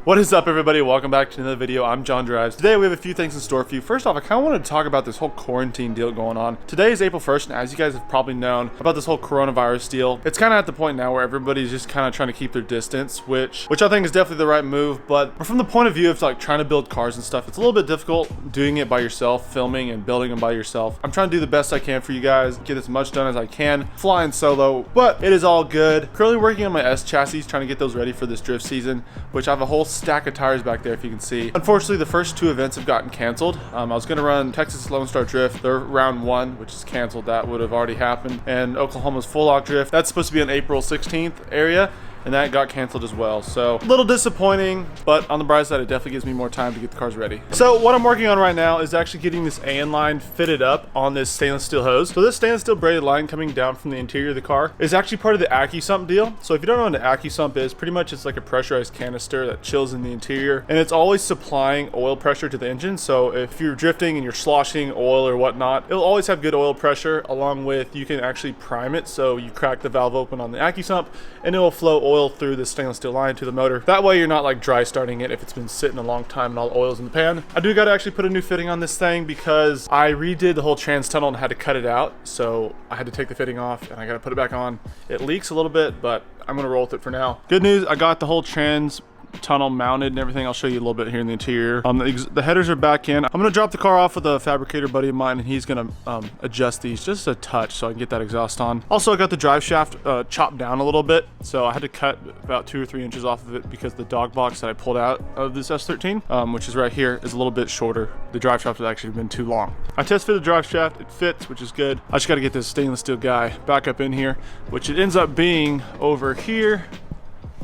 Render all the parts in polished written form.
What is up, everybody? Welcome back to another video. I'm John Drives. Today we have a few things in store for you. First off, I kind of wanted to talk about this whole quarantine deal going on. Today is April 1st, and as you guys have probably known about this whole coronavirus deal, it's kind of at the point now where everybody's just kind of trying to keep their distance, which I think is definitely the right move. But from the point of view of like trying to build cars and stuff, it's a little bit difficult doing it by yourself, filming and building them by yourself. I'm trying to do the best I can for you guys, get as much done as I can, flying solo, but it is all good. Currently working on my S chassis, trying to get those ready for this drift season, which I have a whole stack of tires back there if you can see. Unfortunately, the first two events have gotten canceled. I was going to run Texas Lone Star Drift, their round 1, which is canceled. That would have already happened. And Oklahoma's Full Lock Drift, that's supposed to be on April 16th area, and that got canceled as well. So a little disappointing, but on the bright side, it definitely gives me more time to get the cars ready. So what I'm working on right now is actually getting this AN line fitted up on this stainless steel hose. So this stainless steel braided line coming down from the interior of the car is actually part of the AccuSump deal. So if you don't know what an AccuSump is, pretty much it's like a pressurized canister that chills in the interior, and it's always supplying oil pressure to the engine. So if you're drifting and you're sloshing oil or whatnot, it'll always have good oil pressure, along with you can actually prime it. So you crack the valve open on the AccuSump and it will flow oil through the stainless steel line to the motor. That way you're not like dry starting it if it's been sitting a long time and all the oil's in the pan. I do got to actually put a new fitting on this thing because I redid the whole trans tunnel and had to cut it out. So I had to take the fitting off and I got to put it back on. It leaks a little bit, but I'm going to roll with it for now. Good news, I got the whole trans tunnel mounted and everything. I'll show you a little bit here in the interior. The headers are back in. I'm gonna drop the car off with a fabricator buddy of mine, and he's gonna adjust these just a touch so I can get that exhaust on. Also, I got the drive shaft chopped down a little bit, so I had to cut about 2 or 3 inches off of it because the dog box that I pulled out of this S13, which is right here, is a little bit shorter. The drive shaft has actually been too long. I test fit the drive shaft. It fits, which is good. I just got to get this stainless steel guy back up in here, which it ends up being over here,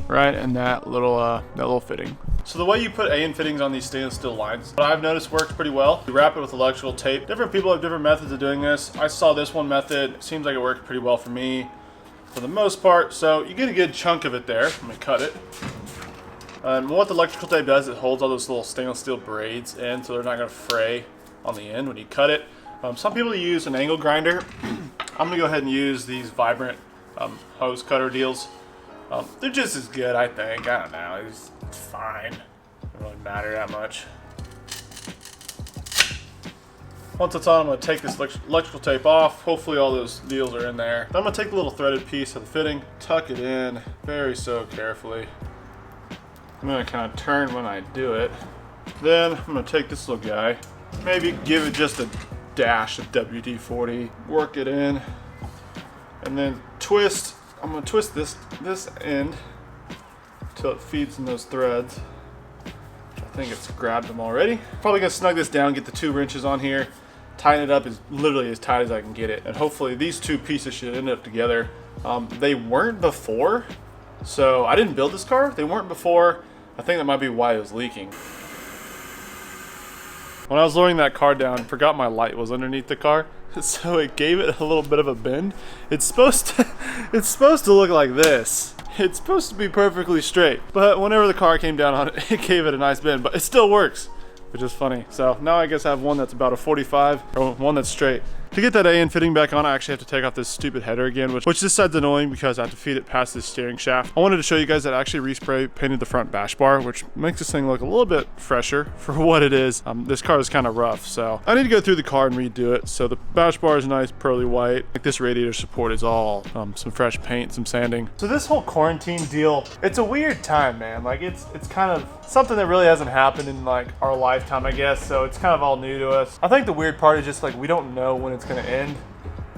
right, and that little fitting. So the way you put AN fittings on these stainless steel lines, what I've noticed works pretty well. You wrap it with electrical tape. Different people have different methods of doing this. I saw this one method. It seems like it worked pretty well for me for the most part. So you get a good chunk of it there. I'm gonna cut it. And what the electrical tape does, it holds all those little stainless steel braids in so they're not gonna fray on the end when you cut it. Some people use an angle grinder. I'm gonna go ahead and use these Vibrant hose cutter deals. They're just as good, I think. I don't know. It's fine. Doesn't really matter that much. Once it's on, I'm going to take this electrical tape off. Hopefully all those deals are in there. Then I'm going to take the little threaded piece of the fitting, tuck it in very so carefully. I'm going to kind of turn when I do it. Then I'm going to take this little guy, maybe give it just a dash of WD-40, work it in, and then twist. I'm going to twist this end until it feeds in those threads. I think it's grabbed them already. Probably going to snug this down, get the 2 wrenches on here, tighten it up as literally as tight as I can get it. And hopefully these two pieces should end up together. They weren't before, so I didn't build this car. They weren't before. I think that might be why it was leaking. When I was lowering that car down, I forgot my light was underneath the car, so it gave it a little bit of a bend. It's supposed to look like this. It's supposed to be perfectly straight, but whenever the car came down on it, it gave it a nice bend, but it still works, which is funny. So now I guess I have one that's about a 45, or one that's straight. To get that AN fitting back on, I actually have to take off this stupid header again, which this side's annoying because I have to feed it past this steering shaft. I wanted to show you guys that I actually respray painted the front bash bar, which makes this thing look a little bit fresher for what it is. This car is kind of rough, so I need to go through the car and redo it. So the bash bar is nice, pearly white. Like this radiator support is all some fresh paint, some sanding. So this whole quarantine deal, it's a weird time, man. Like it's kind of something that really hasn't happened in like our lifetime, I guess. So it's kind of all new to us. I think the weird part is just like we don't know when it's going to end,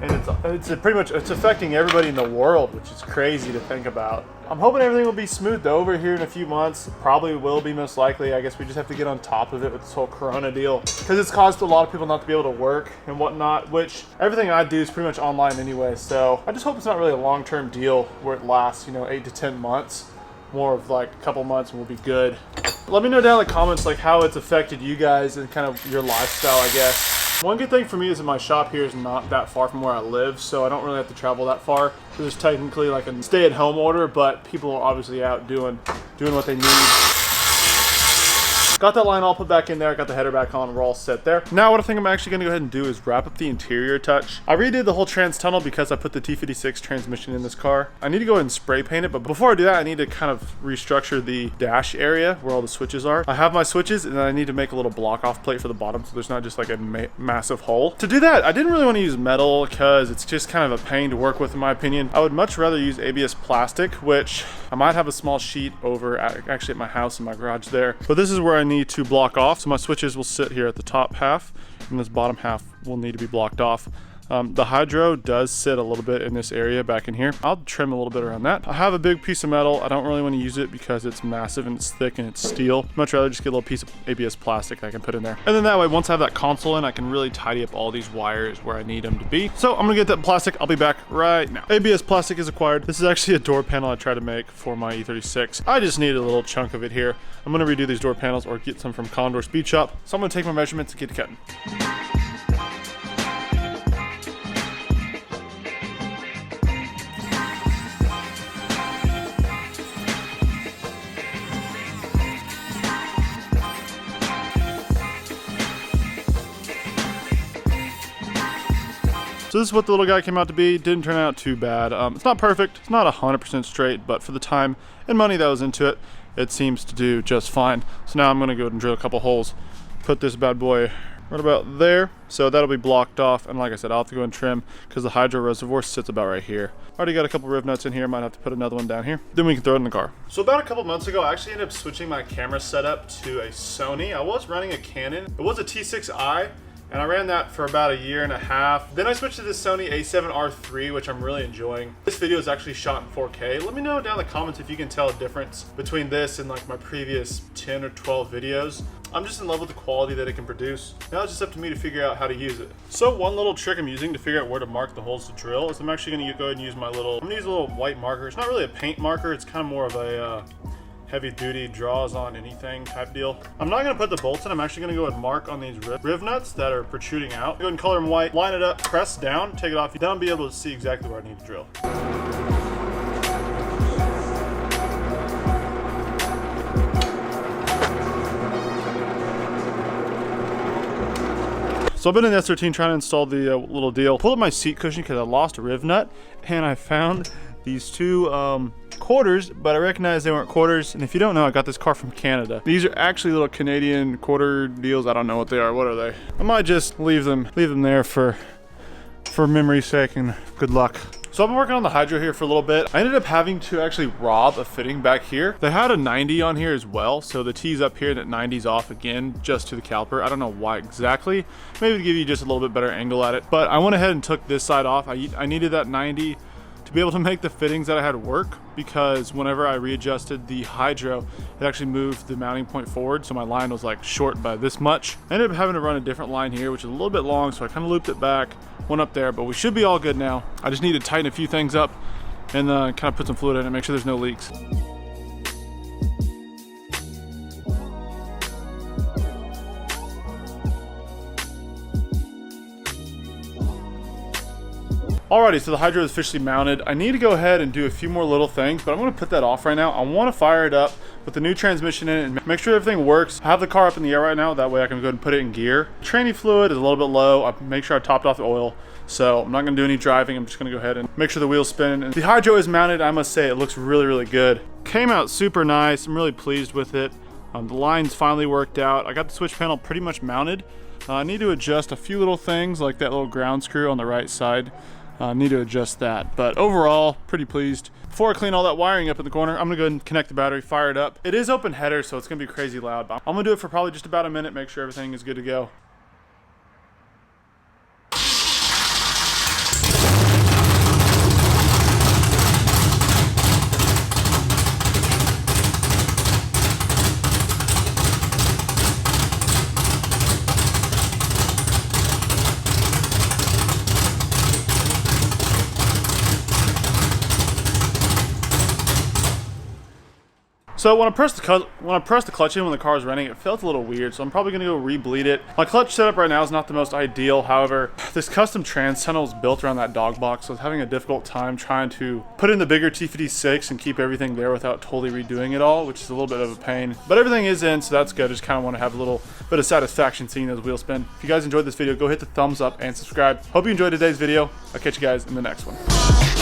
and it's pretty much affecting everybody in the world, which is crazy to think about. I'm hoping everything will be smoothed over here in a few months. Probably will be, most likely. I guess we just have to get on top of it with this whole corona deal, because it's caused a lot of people not to be able to work and whatnot, which everything I do is pretty much online anyway. So I just hope it's not really a long-term deal where it lasts, 8 to 10 months. More of like a couple months and we'll be good. Let me know down in the comments like how it's affected you guys and kind of your lifestyle, I guess. One good thing for me is that my shop here is not that far from where I live, so I don't really have to travel that far. So there's technically like a stay-at-home order, but people are obviously out doing what they need. Got that line all put back in there. I got the header back on. We're all set there. Now what I think I'm actually going to go ahead and do is wrap up the interior a touch. I redid the whole trans tunnel because I put the T56 transmission in this car. I need to go ahead and spray paint it, but before I do that, I need to kind of restructure the dash area where all the switches are. I have my switches, and then I need to make a little block off plate for the bottom so there's not just like a massive hole. To do that, I didn't really want to use metal because it's just kind of a pain to work with in my opinion. I would much rather use ABS plastic, which I might have a small sheet over actually at my house in my garage there. But this is where I need to block off. So my switches will sit here at the top half, and this bottom half will need to be blocked off. The hydro does sit a little bit in this area back in here. I'll trim a little bit around that. I have a big piece of metal. I don't really want to use it because it's massive and it's thick and it's steel. Much rather just get a little piece of ABS plastic that I can put in there. And then that way, once I have that console in, I can really tidy up all these wires where I need them to be. So I'm gonna get that plastic. I'll be back right now. ABS plastic is acquired. This is actually a door panel I tried to make for my E36. I just needed a little chunk of it here. I'm gonna redo these door panels or get some from Condor Speed Shop. So I'm gonna take my measurements and get cutting. So this is what the little guy came out to be. Didn't turn out too bad. It's not perfect. It's not 100% straight, but for the time and money that was into it, it seems to do just fine. So now I'm gonna go ahead and drill a couple holes. Put this bad boy right about there. So that'll be blocked off. And like I said, I'll have to go and trim because the hydro reservoir sits about right here. Already got a couple riv nuts in here. Might have to put another one down here. Then we can throw it in the car. So about a couple months ago, I actually ended up switching my camera setup to a Sony. I was running a Canon. It was a T6i. And I ran that for about a year and a half. Then I switched to this Sony a7R III, which I'm really enjoying. This video is actually shot in 4K. Let me know down in the comments if you can tell a difference between this and like my previous 10 or 12 videos. I'm just in love with the quality that it can produce. Now it's just up to me to figure out how to use it. So one little trick I'm using to figure out where to mark the holes to drill is I'm actually gonna go ahead and use I'm gonna use a little white marker. It's not really a paint marker, it's kind of more of a heavy duty draws on anything type deal. I'm not gonna put the bolts in, I'm actually gonna go and mark on these riv nuts that are protruding out. Go ahead and color them white, line it up, press down, take it off. Then I'll be able to see exactly where I need to drill. So I've been in the S13 trying to install the little deal. Pulled up my seat cushion because I lost a riv nut, and I found these two quarters, but I recognized they weren't quarters. And if you don't know, I got this car from Canada. These are actually little Canadian quarter deals. I don't know what they are. What are they? I might just leave them there for memory's sake and good luck. So I've been working on the hydro here for a little bit. I ended up having to actually rob a fitting back here. They had a 90 on here as well. So the T's up here and that 90's off again, just to the caliper. I don't know why exactly. Maybe to give you just a little bit better angle at it. But I went ahead and took this side off. I needed that 90 to be able to make the fittings that I had work, because whenever I readjusted the hydro, it actually moved the mounting point forward, so my line was like short by this much. I ended up having to run a different line here, which is a little bit long, so I kind of looped it back, went up there, but we should be all good now. I just need to tighten a few things up and kind of put some fluid in it, make sure there's no leaks. Alrighty, so the hydro is officially mounted. I need to go ahead and do a few more little things, but I'm gonna put that off right now. I wanna fire it up with the new transmission in it and make sure everything works. I have the car up in the air right now, that way I can go ahead and put it in gear. Tranny fluid is a little bit low. I make sure I topped off the oil, so I'm not gonna do any driving. I'm just gonna go ahead and make sure the wheel's spinning. And the hydro is mounted. I must say, it looks really, really good. Came out super nice. I'm really pleased with it. The lines finally worked out. I got the switch panel pretty much mounted. I need to adjust a few little things, like that little ground screw on the right side. Need to adjust that, but overall pretty pleased. Before I clean all that wiring up in the corner, I'm gonna go ahead and connect the battery, fire it up. It is open header, so it's gonna be crazy loud, but I'm gonna do it for probably just about a minute, make sure everything is good to go. So when I pressed the clutch in when the car was running, it felt a little weird, so I'm probably gonna go re-bleed it. My clutch setup right now is not the most ideal. However, this custom trans tunnel is built around that dog box, so I was having a difficult time trying to put in the bigger T56 and keep everything there without totally redoing it all, which is a little bit of a pain. But everything is in, so that's good. I just kind of want to have a little bit of satisfaction seeing those wheels spin. If you guys enjoyed this video, go hit the thumbs up and subscribe. Hope you enjoyed today's video. I'll catch you guys in the next one.